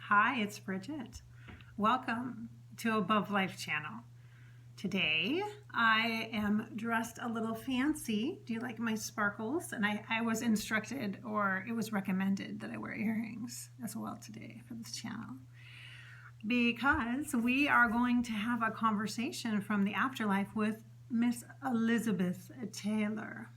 Hi, it's Bridget. Welcome to Above Life channel. Today I am dressed a little fancy. Do you like my sparkles? And I was instructed, or it was recommended, that I wear earrings as well today for this channel, because we are going to have a conversation from the afterlife with Miss Elizabeth Taylor.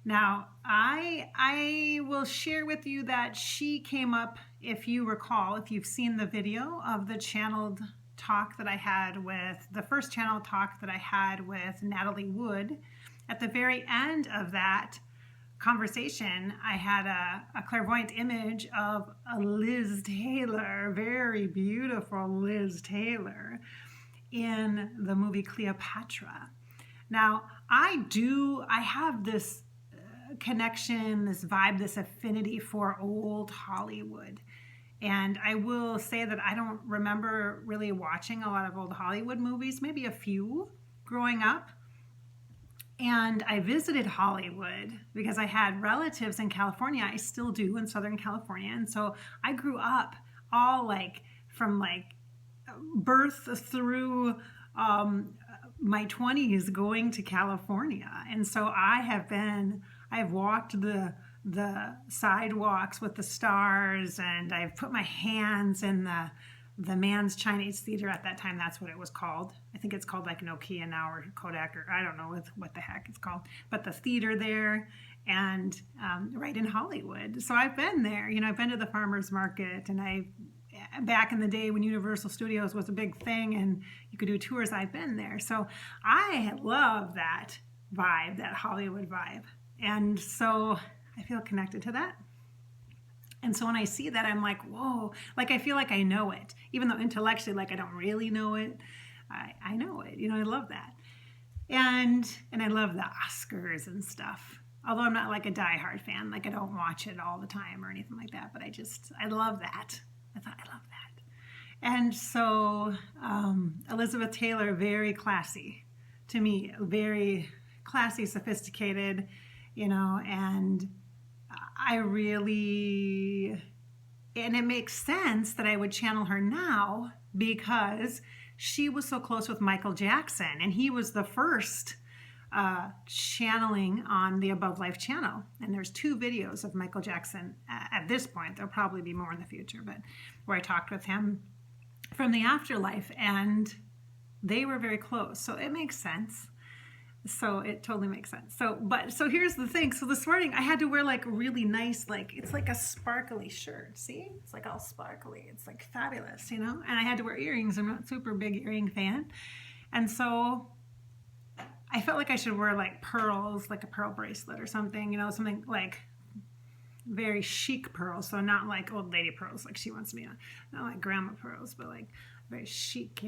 Now, I will share with you that she came up, if you recall, if you've seen the video of the channeled talk that I had with, the first channel talk that I had with Natalie Wood. At the very end of that conversation, I had a clairvoyant image of a Liz Taylor, very beautiful Liz Taylor, in the movie Cleopatra. Now, I have this connection, this vibe, this affinity for old Hollywood. And I will say that I don't remember really watching a lot of old Hollywood movies, maybe a few growing up. And I visited Hollywood because I had relatives in California. I still do in Southern California. And so I grew up all from birth through my 20s going to California. And so I've walked the sidewalks with the stars, and I've put my hands in the Man's Chinese Theater. At that time, that's what it was called. I think it's called like Nokia now, or Kodak, or I don't know what the heck it's called. But the theater there, and right in Hollywood. So I've been there. I've been to the farmer's market, and back in the day when Universal Studios was a big thing and you could do tours, I've been there. So I love that vibe, that Hollywood vibe. And so I feel connected to that. And so when I see that, I'm like, whoa, I feel like I know it. Even though intellectually, I don't really know it, I know it. I love that. And I love the Oscars and stuff. Although I'm not a diehard fan, I don't watch it all the time or anything like that, but I love that. I love that. And so Elizabeth Taylor, very classy to me, very classy, sophisticated, and and it makes sense that I would channel her now because she was so close with Michael Jackson, and he was the first channeling on the Above Life channel. And there's 2 videos of Michael Jackson at this point. There'll probably be more in the future, but where I talked with him from the afterlife, and they were very close. So it makes sense. So it totally makes sense. So here's the thing. So this morning I had to wear really nice, it's like a sparkly shirt. See? It's all sparkly. It's fabulous, And I had to wear earrings. I'm not a super big earring fan. And so I felt like I should wear pearls, a pearl bracelet or something, something very chic pearls. So not old lady pearls like she wants me to, not like grandma pearls, but very chic,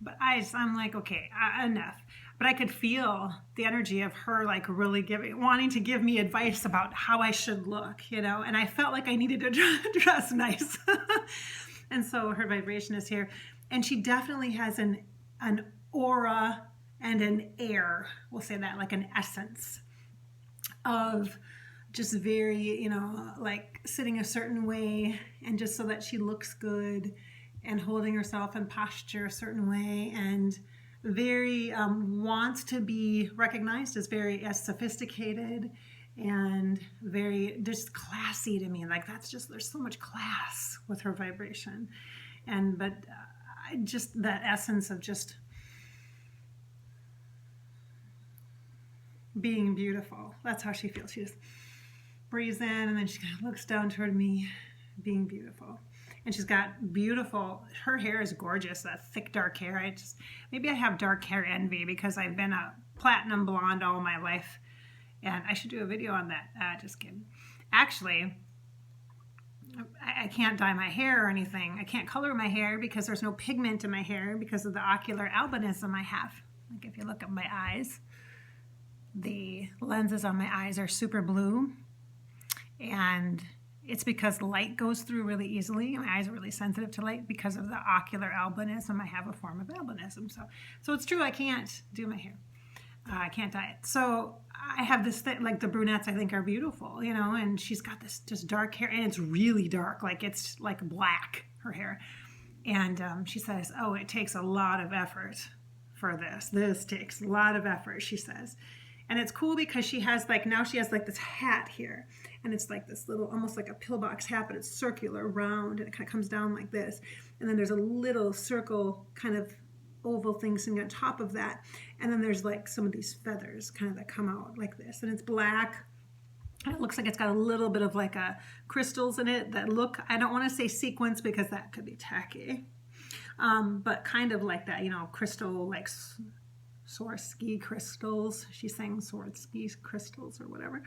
But I'm okay, enough. But I could feel the energy of her really wanting to give me advice about how I should look, And I felt like I needed to dress nice. And so her vibration is here. And she definitely has an aura and an air, we'll say that, an essence of just very, sitting a certain way, and just so that she looks good, and holding herself in posture a certain way, and very wants to be recognized as sophisticated and very just classy to me. There's so much class with her vibration, but just that essence of just being beautiful. That's how she feels. She just breathes in, and then she kind of looks down toward me, being beautiful. And she's got beautiful, her hair is gorgeous, that thick dark hair. Maybe I have dark hair envy because I've been a platinum blonde all my life. And I should do a video on that. Just kidding. Actually, I can't dye my hair or anything. I can't color my hair because there's no pigment in my hair because of the ocular albinism I have. If you look at my eyes, the lenses on my eyes are super blue. And it's because light goes through really easily. My eyes are really sensitive to light because of the ocular albinism. I have a form of albinism. So it's true, I can't do my hair. I can't diet. So I have this thing, like the brunettes I think are beautiful, you know, and she's got this just dark hair, and it's really dark, like it's like black, her hair. And she says, oh, it takes a lot of effort for this. This takes a lot of effort, she says. And it's cool because she has like, now she has like this hat here, and it's like this little, almost like a pillbox hat, but it's circular, round, and it kind of comes down like this. And then there's a little circle kind of oval thing sitting on top of that. And then there's like some of these feathers kind of that come out like this, and it's black. And it looks like it's got a little bit of like crystals in it that look, I don't want to say sequins because that could be tacky, but kind of like that, you know, crystal, like Swarovski crystals. She's saying Swarovski crystals or whatever.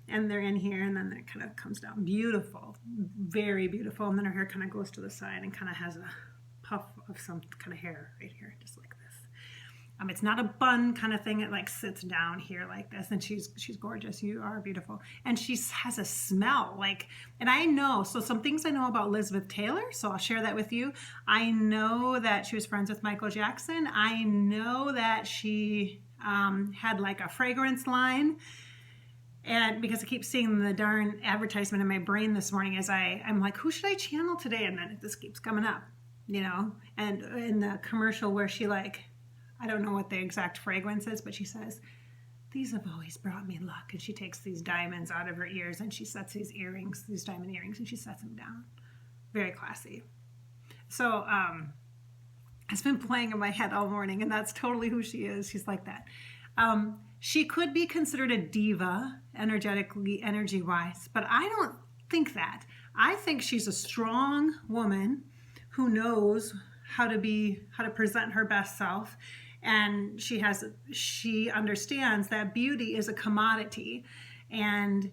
And they're in here, and then it kind of comes down. Beautiful, very beautiful. And then her hair kind of goes to the side and kind of has a puff of some kind of hair right here, just like this. It's not a bun kind of thing. It like sits down here like this, and she's gorgeous. You are beautiful. And she has a smell like, and I know, so some things I know about Elizabeth Taylor, so I'll share that with you. I know that she was friends with Michael Jackson. I know that she had like a fragrance line. And because I keep seeing the darn advertisement in my brain this morning as I'm like, who should I channel today? And then this keeps coming up, you know, and in the commercial where she like, I don't know what the exact fragrance is, but she says, these have always brought me luck. And she takes these diamonds out of her ears, and she sets these earrings, these diamond earrings, and she sets them down. Very classy. So it's been playing in my head all morning, and that's totally who she is. She's like that. She could be considered a diva, energetically, energy-wise, but I don't think that. I think she's a strong woman who knows how to present her best self, and she understands that beauty is a commodity, and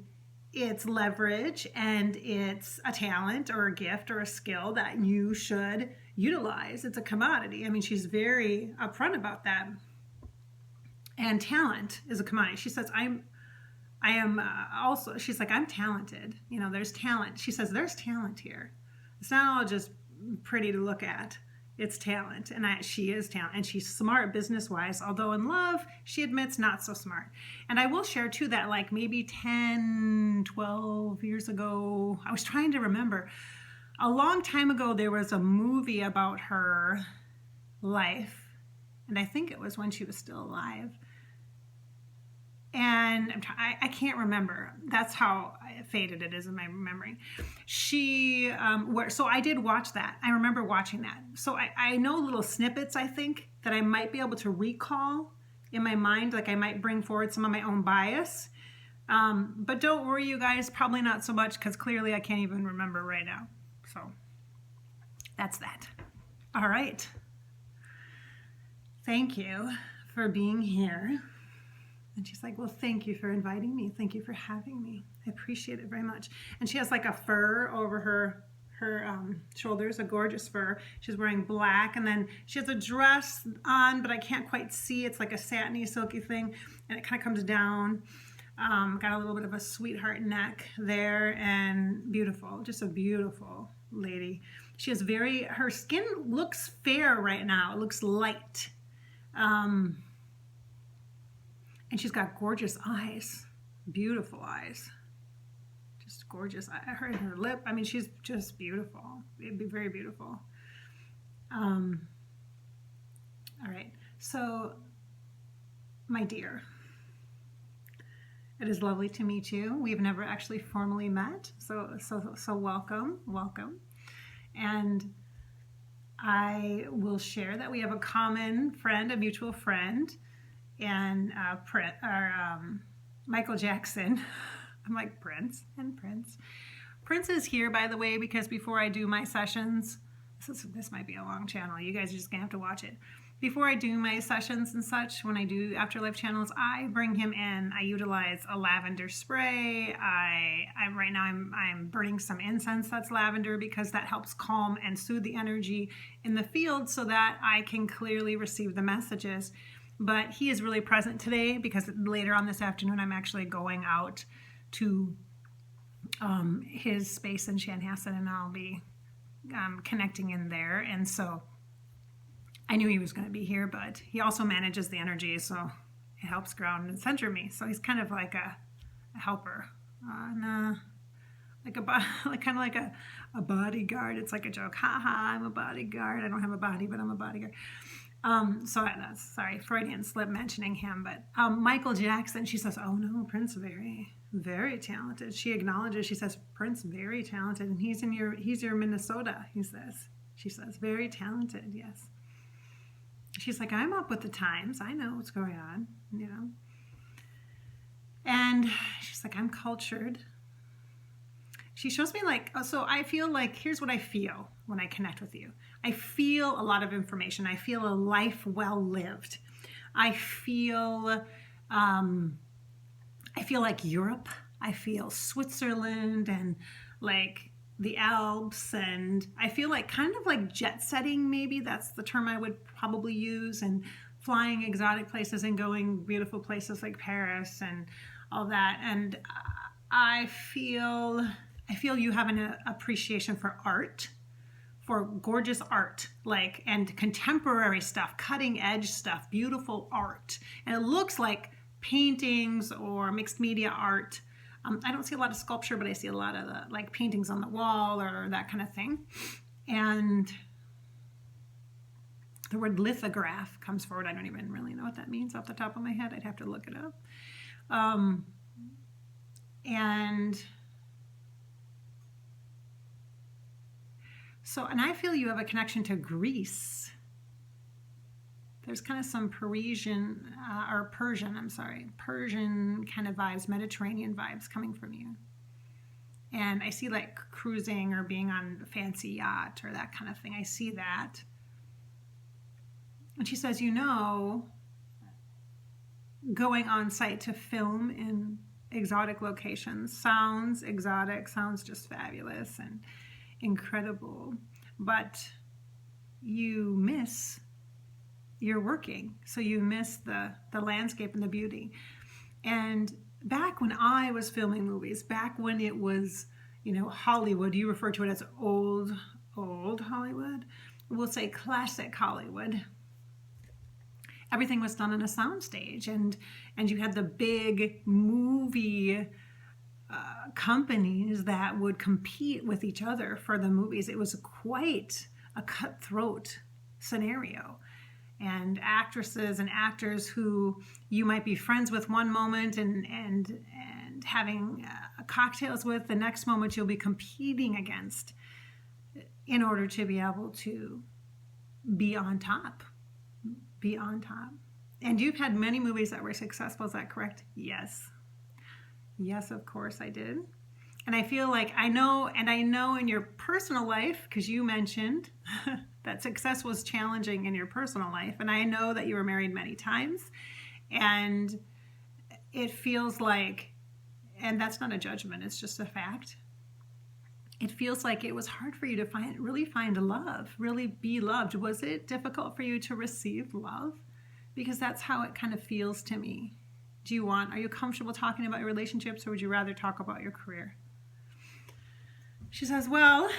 it's leverage, and it's a talent or a gift or a skill that you should utilize. It's a commodity. I mean, she's very upfront about that. And talent is a commodity. She says, I am also, she's like, I'm talented. You know, there's talent. She says, there's talent here. It's not all just pretty to look at. It's talent. And she is talent. And she's smart business-wise, although in love, she admits not so smart. And I will share, too, that like maybe 10, 12 years ago, I was trying to remember. A long time ago, there was a movie about her life. And I think it was when she was still alive. And I can't remember. That's how faded it is in my memory. So I did watch that. I remember watching that. So I know little snippets, I think, that I might be able to recall in my mind. Like I might bring forward some of my own bias. But don't worry, you guys, probably not so much, because clearly I can't even remember right now. So that's that. All right. Thank you for being here. And she's like, well, thank you for inviting me. Thank you for having me. I appreciate it very much. And she has like a fur over her shoulders, a gorgeous fur. She's wearing black, and then she has a dress on, but I can't quite see. It's like a satiny, silky thing, and it kind of comes down. Got a little bit of a sweetheart neck there, and beautiful, just a beautiful lady. She has her skin looks fair right now. It looks light. And she's got gorgeous eyes, beautiful eyes, just gorgeous. Her lip, I mean, she's just beautiful. It'd be very beautiful. All right, so my dear, it is lovely to meet you. We've never actually formally met, so welcome. And I will share that we have a common friend, a mutual friend, and Michael Jackson. I'm like Prince. Prince is here, by the way, because before I do my sessions, this might be a long channel. You guys are just gonna have to watch it. Before I do my sessions and such, when I do afterlife channels, I bring him in. I utilize a lavender spray. Right now I'm burning some incense that's lavender, because that helps calm and soothe the energy in the field so that I can clearly receive the messages. But he is really present today, because later on this afternoon I'm actually going out to his space in Chanhassen, and I'll be connecting in there. And so I knew he was going to be here, but he also manages the energy, so It helps ground and center me. So he's kind of like a helper. Like kind of like a bodyguard. It's like a joke. Ha ha, I'm a bodyguard. I don't have a body, but I'm a bodyguard. Sorry, Freudian slip mentioning him, but Michael Jackson, she says, oh no, Prince very talented. She acknowledges, she says, Prince very talented, and he's your Minnesota, she says, very talented, yes. She's like, I'm up with the times. I know what's going on, you know. And she's like, I'm cultured. She shows me like, so I feel like, here's what I feel when I connect with you. I feel a lot of information. I feel a life well lived. I feel like Europe. I feel Switzerland and like the Alps, and I feel like kind of like jet setting, maybe that's the term I would probably use, and flying exotic places and going beautiful places like Paris and all that. And I feel you have an appreciation for art, for gorgeous art, like, and contemporary stuff, cutting edge stuff, beautiful art. And it looks like paintings or mixed media art. I don't see a lot of sculpture, but I see a lot of like paintings on the wall or that kind of thing. And the word lithograph comes forward. I don't even really know what that means off the top of my head. I'd have to look it up. And I feel you have a connection to Greece. There's kind of some Persian kind of vibes, Mediterranean vibes coming from you. And I see like cruising or being on a fancy yacht or that kind of thing. I see that. And she says, you know, going on site to film in exotic locations sounds exotic, sounds just fabulous and incredible, but you miss your working. So you miss the landscape and the beauty. And back when I was filming movies, back when it was, you know, Hollywood, you refer to it as old Hollywood. We'll say classic Hollywood. Everything was done on a soundstage, and you had the big movie companies that would compete with each other for the movies. It was quite a cutthroat scenario. And actresses and actors who you might be friends with one moment and having cocktails with, the next moment you'll be competing against in order to be able to be on top. Be on top. And you've had many movies that were successful, is that correct? Yes. Yes, of course I did. And I feel like I know in your personal life, because you mentioned that success was challenging in your personal life, and I know that you were married many times, and it feels like, and that's not a judgment, it's just a fact, it feels like it was hard for you to really find love, really be loved. Was it difficult for you to receive love? Because that's how it kind of feels to me. Are you comfortable talking about your relationships, or would you rather talk about your career? She says, well,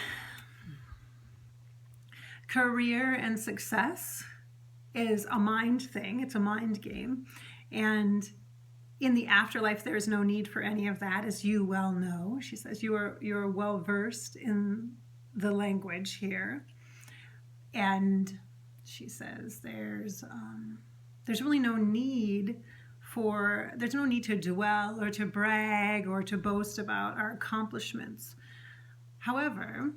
career and success is a mind thing. It's a mind game. And in the afterlife, there is no need for any of that, as you well know. She says, you're well versed in the language here. And she says, there's really no need to dwell or to brag or to boast about our accomplishments. However,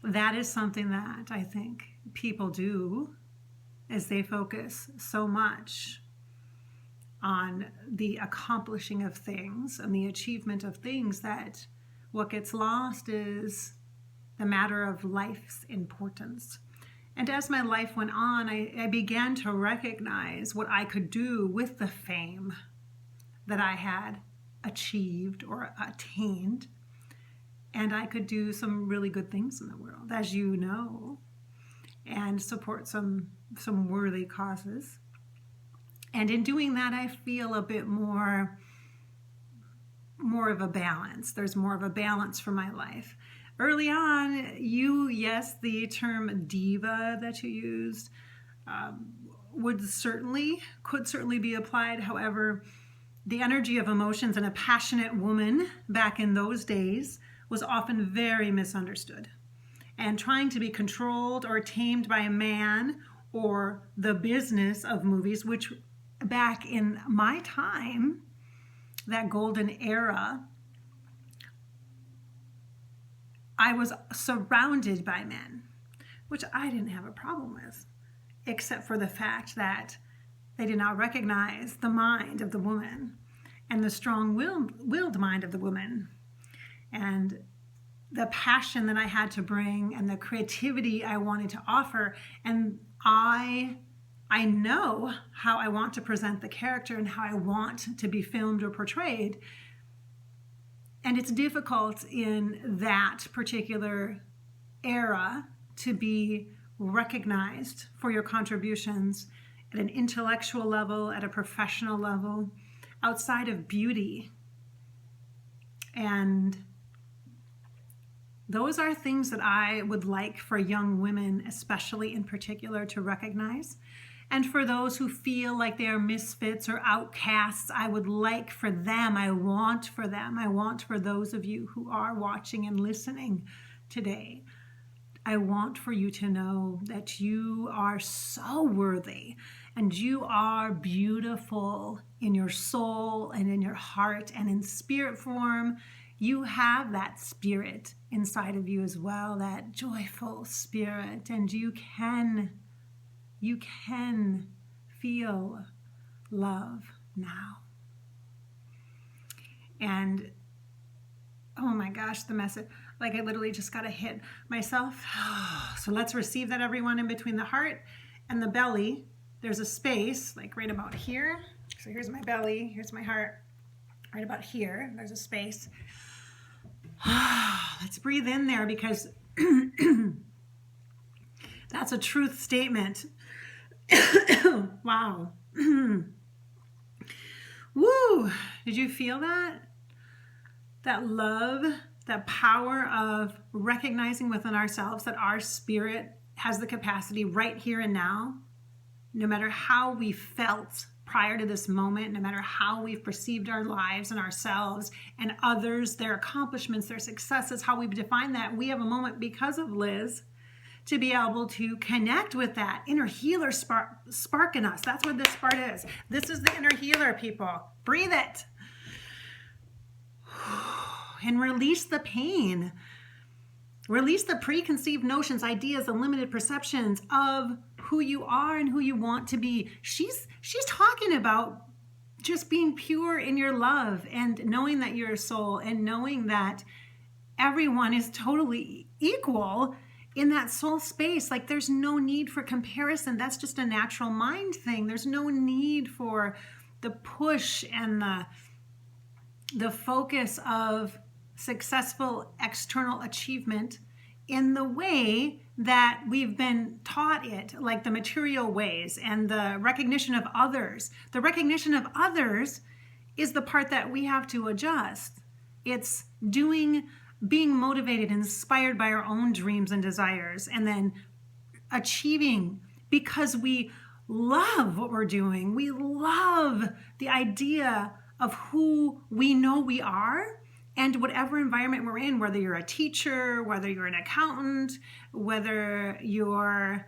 that is something that I think people do, as they focus so much on the accomplishing of things and the achievement of things, that what gets lost is the matter of life's importance. And as my life went on, I began to recognize what I could do with the fame that I had achieved or attained. And I could do some really good things in the world, as you know, and support some worthy causes. And in doing that, I feel a bit more of a balance. There's more of a balance for my life. Early on, the term diva that you used could certainly be applied. However, the energy of emotions in a passionate woman back in those days was often very misunderstood. And trying to be controlled or tamed by a man or the business of movies, which back in my time, that golden era, I was surrounded by men, which I didn't have a problem with, except for the fact that they did not recognize the mind of the woman and the strong-willed mind of the woman and the passion that I had to bring and the creativity I wanted to offer. And I know how I want to present the character and how I want to be filmed or portrayed. And it's difficult in that particular era to be recognized for your contributions at an intellectual level, at a professional level, outside of beauty. And those are things that I would like for young women, especially in particular, to recognize. And for those who feel like they are misfits or outcasts, I would like for them, I want for those of you who are watching and listening today, I want for you to know that you are so worthy and you are beautiful in your soul and in your heart and in spirit form. You have that spirit inside of you as well, that joyful spirit, and you can feel love now. And oh my gosh, the message, like I literally just got to hit myself. So let's receive that, everyone. In between the heart and the belly, there's a space, like right about here. So here's my belly, here's my heart. Right about here, there's a space. Let's breathe in there, because that's a truth statement. Wow. Woo! Did you feel that? That love, that power of recognizing within ourselves that our spirit has the capacity right here and now, no matter how we felt prior to this moment, no matter how we've perceived our lives and ourselves and others, their accomplishments, their successes, how we've defined that, we have a moment because of Liz to be able to connect with that inner healer spark in us. That's what this part is. This is the inner healer, people. Breathe it. And release the pain. Release the preconceived notions, ideas, and limited perceptions of who you are and who you want to be. She's talking about just being pure in your love and knowing that you're a soul and knowing that everyone is totally equal in that soul space. Like, there's no need for comparison. That's just a natural mind thing. There's no need for the push and the focus of successful external achievement in the way that we've been taught it, like the material ways and the recognition of others. The recognition of others is the part that we have to adjust. It's being motivated, inspired by our own dreams and desires, and then achieving because we love what we're doing. We love the idea of who we know we are, and whatever environment we're in, whether you're a teacher, whether you're an accountant, whether you're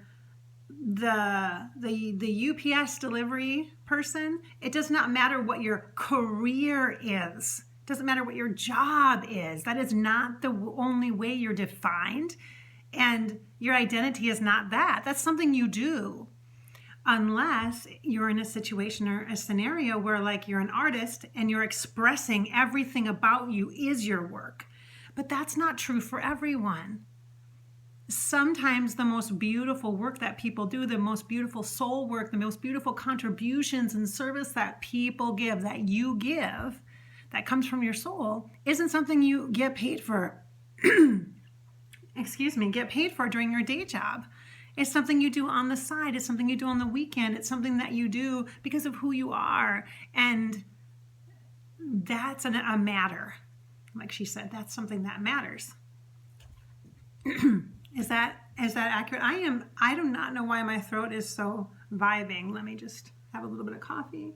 the UPS delivery person, it does not matter what your career is. It doesn't matter what your job is. That is not the only way you're defined. And your identity is not that. That's something you do. Unless you're in a situation or a scenario where, like, you're an artist and you're expressing everything about you is your work. But that's not true for everyone. Sometimes the most beautiful work that people do, the most beautiful soul work, the most beautiful contributions and service that people give, that you give, that comes from your soul, isn't something you get paid for. Get paid for during your day job. It's something you do on the side. It's something you do on the weekend. It's something that you do because of who you are. And that's a matter. Like she said, that's something that matters. Is that accurate? I do not know why my throat is so vibing. Let me just have a little bit of coffee.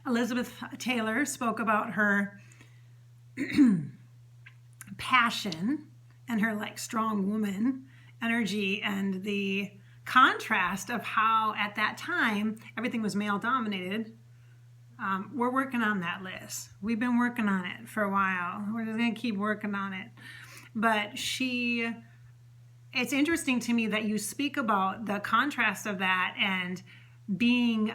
Elizabeth Taylor spoke about her passion and her like strong woman energy and the contrast of how at that time everything was male dominated. We're working on that, Liz. We've been working on it for a while. We're just going to keep working on it. But it's interesting to me that you speak about the contrast of that and being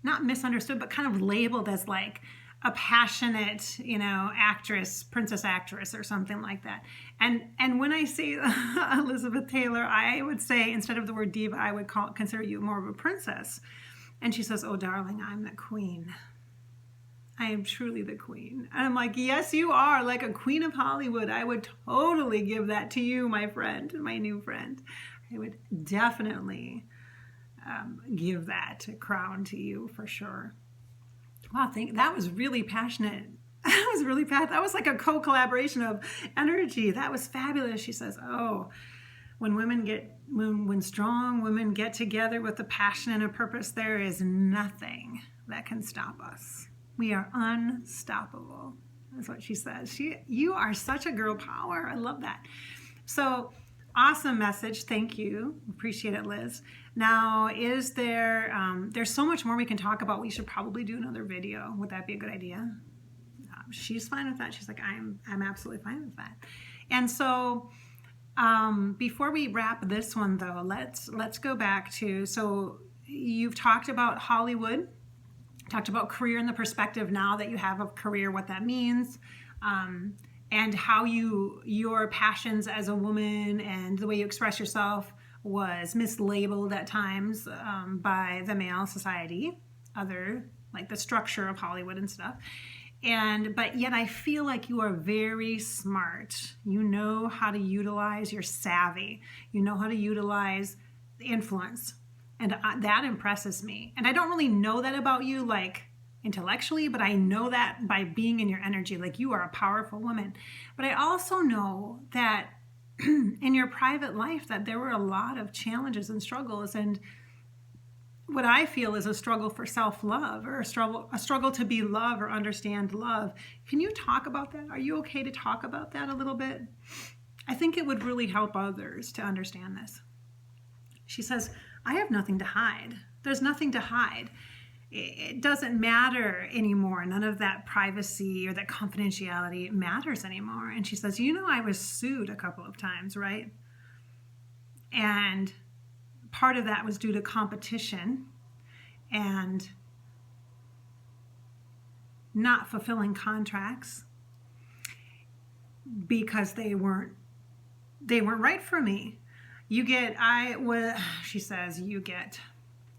not misunderstood, but kind of labeled as like a passionate, actress, princess actress or something like that. And when I say Elizabeth Taylor, I would say instead of the word diva, I would consider you more of a princess. And she says, "Oh, darling, I'm the queen. I am truly the queen." And I'm like, yes, you are, like a queen of Hollywood. I would totally give that to you, my friend, my new friend. I would definitely give that crown to you for sure. Wow, that was really passionate. That was really passionate. That was like a co-collaboration of energy. That was fabulous. She says, "Oh, when strong women get together with a passion and a purpose, there is nothing that can stop us. We are unstoppable." That's what she says. You are such a girl power. I love that. So awesome message. Thank you. Appreciate it, Liz. Now, is there, there's so much more we can talk about. We should probably do another video. Would that be a good idea? She's fine with that. She's like, I'm absolutely fine with that. And so before we wrap this one though, let's go back to, so you've talked about Hollywood, talked about career and the perspective now that you have of career, what that means, and how your passions as a woman and the way you express yourself was mislabeled at times by the male society, like the structure of Hollywood and stuff. But yet I feel like you are very smart. You know how to utilize, you're savvy. You know how to utilize the influence. And that impresses me. And I don't really know that about you, like intellectually, but I know that by being in your energy, like you are a powerful woman. But I also know that in your private life that there were a lot of challenges and struggles, and what I feel is a struggle for self-love, or a struggle to be love or understand love. Can you talk about that? Are you okay to talk about that a little bit? I think it would really help others to understand this. She says, "I have nothing to hide. There's nothing to hide. It doesn't matter anymore. None of that privacy or that confidentiality matters anymore." And she says, I was sued a couple of times, right? And part of that was due to competition and not fulfilling contracts because they weren't right for me. She says,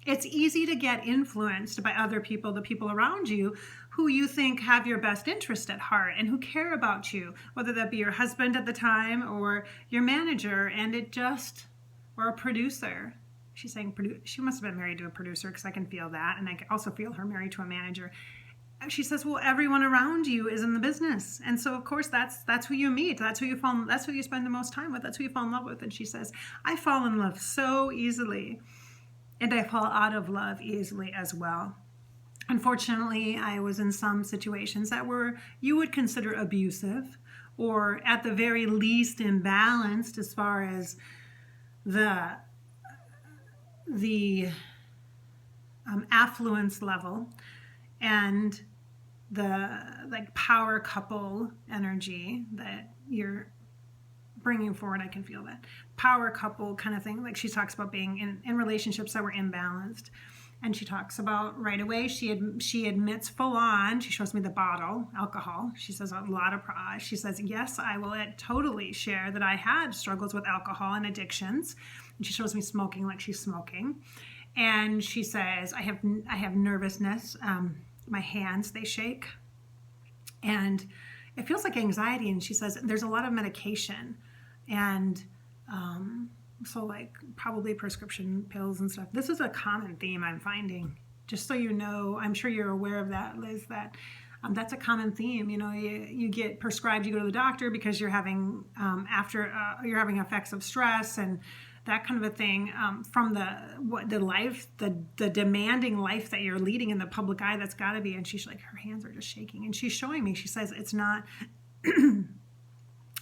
it's easy to get influenced by other people, the people around you who you think have your best interest at heart and who care about you, whether that be your husband at the time or your manager, or a producer. She's saying she must have been married to a producer, because I can feel that. And I can also feel her married to a manager. She says, well, everyone around you is in the business. And so of course that's who you meet. That's who you spend the most time with. That's who you fall in love with. And she says, I fall in love so easily. And I fall out of love easily as well. Unfortunately, I was in some situations that you would consider abusive, or at the very least imbalanced as far as the affluence level and the like power couple energy that you're bringing forward. I can feel that power couple kind of thing. Like she talks about being in relationships that were imbalanced. And she talks about right away, she admits full on, she shows me the bottle, alcohol. She says she says, yes, I will totally share that I had struggles with alcohol and addictions. And she shows me smoking, like she's smoking. And she says, I have nervousness. My hands, they shake. And it feels like anxiety. And she says, there's a lot of medication. And so like probably prescription pills and stuff. This is a common theme I'm finding. Just so you know, I'm sure you're aware of that, Liz, that That's a common theme. You get prescribed, you go to the doctor because you're having you're having effects of stress and that kind of a thing, from the demanding life that you're leading in the public eye. That's got to be. And she's like, her hands are just shaking, and she's showing me. She says it's not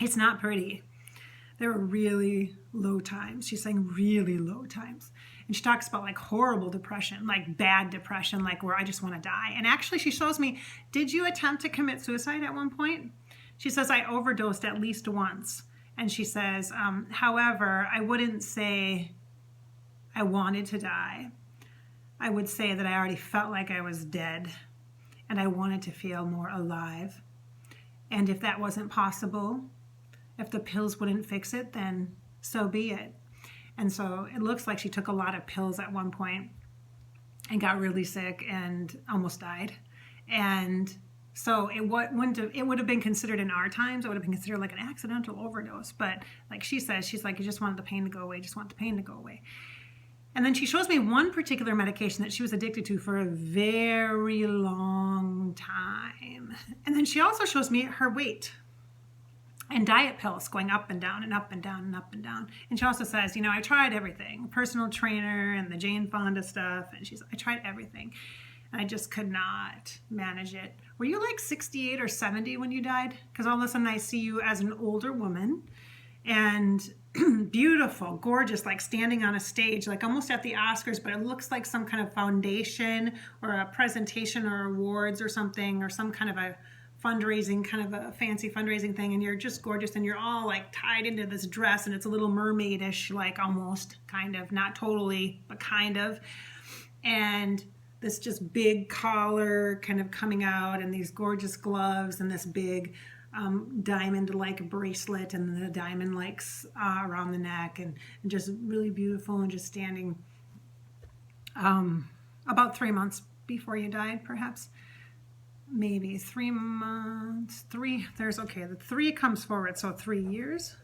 it's not pretty. There were really low times. She's saying really low times. And she talks about like horrible depression, like bad depression, like where I just want to die. And actually she shows me, did you attempt to commit suicide at one point? She says, I overdosed at least once. And she says, however, I wouldn't say I wanted to die. I would say that I already felt like I was dead and I wanted to feel more alive. And if that wasn't possible, if the pills wouldn't fix it, then so be it. And so it looks like she took a lot of pills at one point and got really sick and almost died. And so it would have been considered in our times, it would have been considered like an accidental overdose. But like she says, she's like, I just wanted the pain to go away, just want the pain to go away. And then she shows me one particular medication that she was addicted to for a very long time. And then she also shows me her weight and diet pills going up and down and up and down and up and down. And she also says, I tried everything, personal trainer and the Jane Fonda stuff. And I tried everything. And I just could not manage it. Were you like 68 or 70 when you died? Because all of a sudden I see you as an older woman and beautiful, gorgeous, like standing on a stage, like almost at the Oscars, but it looks like some kind of foundation or a presentation or awards or something, or some kind of a fundraising, kind of a fancy fundraising thing. And you're just gorgeous and you're all like tied into this dress and it's a little mermaidish, like almost, kind of, not totally, but kind of. And this just big collar kind of coming out and these gorgeous gloves and this big diamond-like bracelet and the diamond likes around the neck and just really beautiful and just standing about 3 months before you died, perhaps. Maybe 3 months, the 3 comes forward, so 3 years.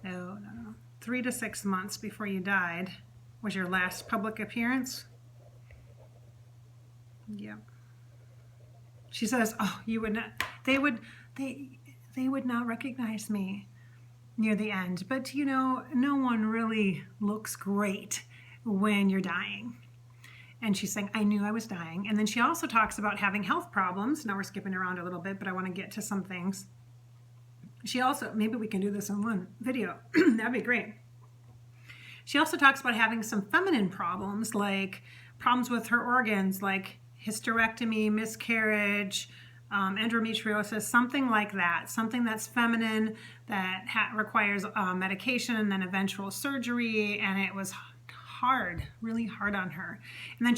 No. 3 to 6 months before you died was your last public appearance. Yep. She says, oh, you would not, they would not recognize me near the end. But no one really looks great when you're dying. And she's saying, I knew I was dying. And then she also talks about having health problems. Now we're skipping around a little bit, but I want to get to some things. She also, maybe we can do this in one video. That'd be great. She also talks about having some feminine problems, like problems with her organs, like hysterectomy, miscarriage, endometriosis, something like that. Something that's feminine that requires medication and then eventual surgery. And it was hard, really hard on her. And then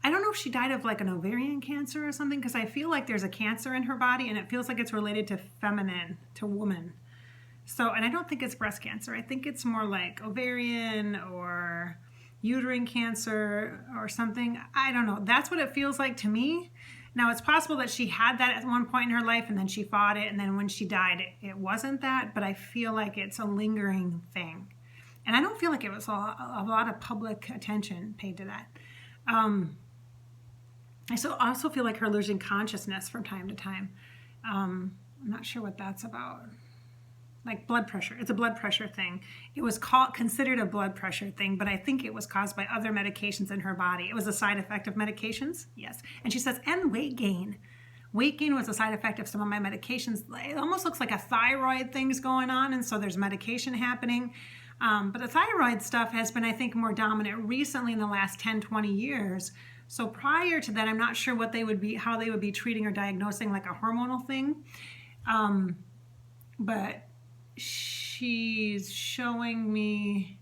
I don't know if she died of like an ovarian cancer or something, because I feel like there's a cancer in her body and it feels like it's related to feminine, to woman. So, and I don't think it's breast cancer. I think it's more like ovarian or uterine cancer or something. I don't know. That's what it feels like to me. Now, it's possible that she had that at one point in her life and then she fought it. And then when she died, it wasn't that, but I feel like it's a lingering thing. And I don't feel like it was a lot of public attention paid to that. I also feel like her losing consciousness from time to time. I'm not sure what that's about. Like blood pressure. It's a blood pressure thing. It was considered a blood pressure thing, but I think it was caused by other medications in her body. It was a side effect of medications. Yes. And she says, and weight gain. Weight gain was a side effect of some of my medications. It almost looks like a thyroid thing's going on, and so there's medication happening. But the thyroid stuff has been, I think, more dominant recently in the last 10, 20 years. So prior to that, I'm not sure how they would be treating or diagnosing like a hormonal thing. But she's showing me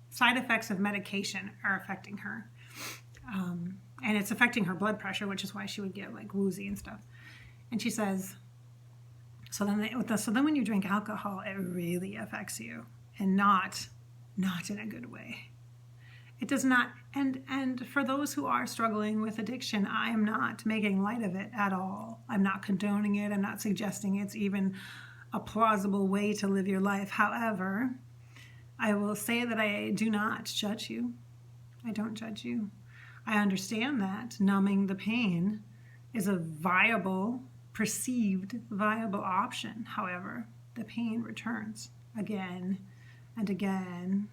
side effects of medication are affecting her. And it's affecting her blood pressure, which is why she would get like woozy and stuff. And she says, so then when you drink alcohol, it really affects you. And not in a good way. It does not, and for those who are struggling with addiction, I am not making light of it at all. I'm not condoning it. I'm not suggesting it's even a plausible way to live your life. However, I will say that I do not judge you. I don't judge you. I understand that numbing the pain is a viable, perceived viable option. However, the pain returns again and again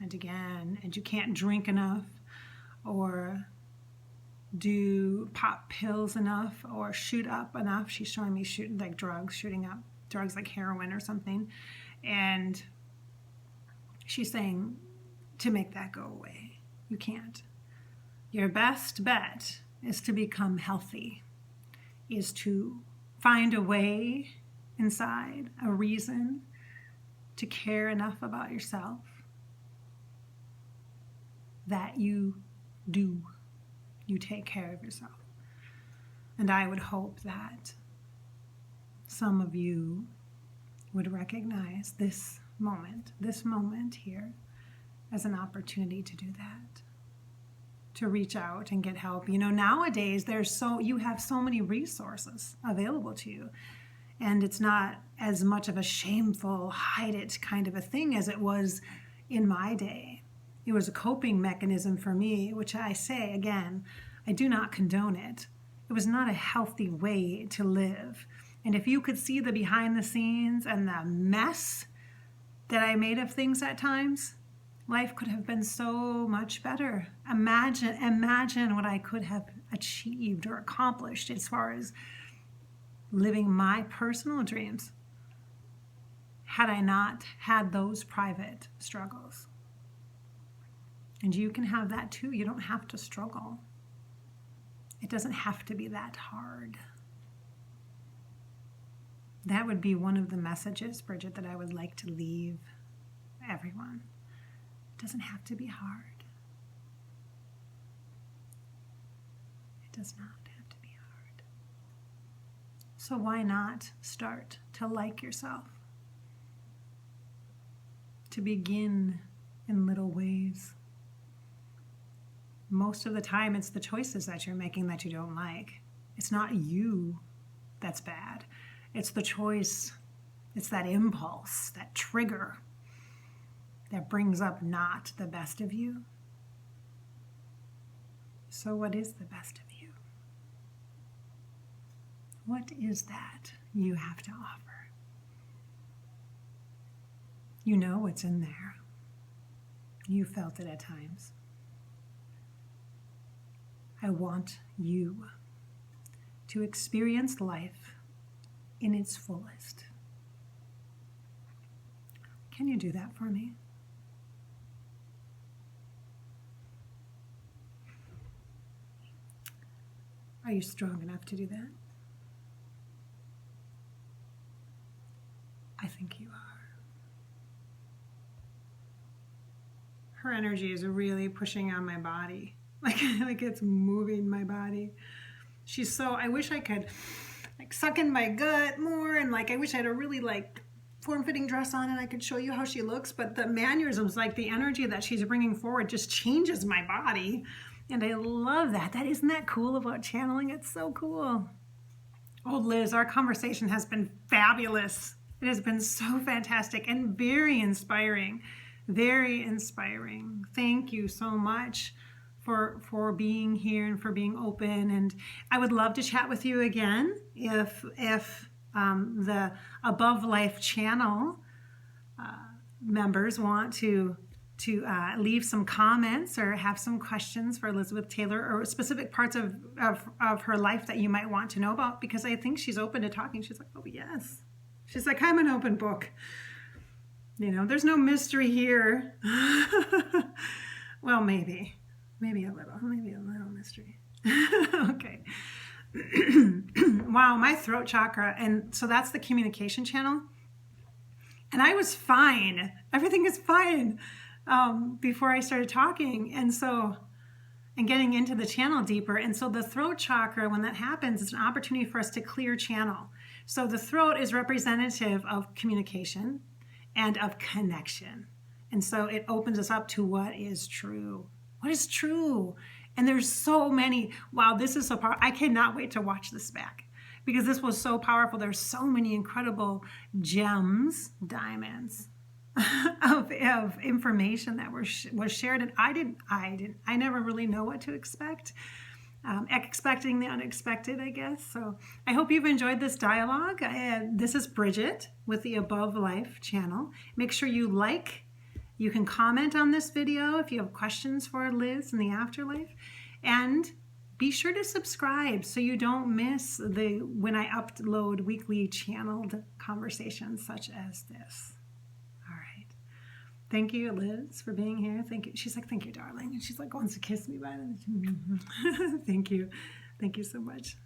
and again, and you can't drink enough or do pop pills enough or shoot up enough. She's showing me shooting like drugs, shooting up drugs like heroin or something. And she's saying to make that go away. You can't. Your best bet is to become healthy, is to find a way inside, a reason to care enough about yourself that you take care of yourself. And I would hope that some of you would recognize this moment here as an opportunity to do that, to reach out and get help. You know, nowadays you have so many resources available to you, and it's not as much of a shameful, hide it kind of a thing as it was in my day. It was a coping mechanism for me, which I say again, I do not condone it. It was not a healthy way to live. And if you could see the behind the scenes and the mess that I made of things at times, life could have been so much better. Imagine what I could have achieved or accomplished as far as living my personal dreams had I not had those private struggles. And you can have that too. You don't have to struggle. It doesn't have to be that hard. That would be one of the messages, Bridget, that I would like to leave everyone. It doesn't have to be hard. It does not have to be hard. So why not start to like yourself? To begin in little ways. Most of the time, it's the choices that you're making that you don't like. It's not you that's bad. It's the choice. It's that impulse, that trigger that brings up not the best of you. So what is the best of you? What is that you have to offer? You know what's in there. You felt it at times. I want you to experience life in its fullest. Can you do that for me? Are you strong enough to do that? I think you are. Her energy is really pushing on my body. Like it's moving my body. She's so, I wish I could suck in my gut more, and I wish I had a really form-fitting dress on and I could show you how she looks, but the mannerisms, the energy that she's bringing forward just changes my body. And I love that. Isn't that cool about channeling? It's so cool. Oh, Liz, our conversation has been fabulous. It has been so fantastic and very inspiring. Very inspiring. Thank you so much for being here and for being open. And I would love to chat with you again if the Above Life channel members want to leave some comments or have some questions for Elizabeth Taylor or specific parts of her life that you might want to know about, because I think she's open to talking. She's like, oh yes. She's like, I'm an open book. There's no mystery here. Well, maybe a little mystery. Okay. Wow, my throat chakra. And so that's the communication channel. And I was fine. Everything is fine before I started talking. And getting into the channel deeper. And so the throat chakra, when that happens, it's an opportunity for us to clear channel. So the throat is representative of communication and of connection. And so it opens us up to what is true. What is true? And there's so many. Wow, this is so powerful. I cannot wait to watch this back because this was so powerful. There's so many incredible gems, diamonds of information that was shared. And I never really know what to expect. expecting the unexpected, I guess. So I hope you've enjoyed this dialogue. This is Bridget with the Above Life channel. Make sure you like. You can comment on this video if you have questions for Liz in the afterlife. And be sure to subscribe so you don't miss when I upload weekly channeled conversations such as this. All right. Thank you, Liz, for being here. Thank you. She's like, thank you, darling. And she's like, wants to kiss me. Thank you. Thank you so much.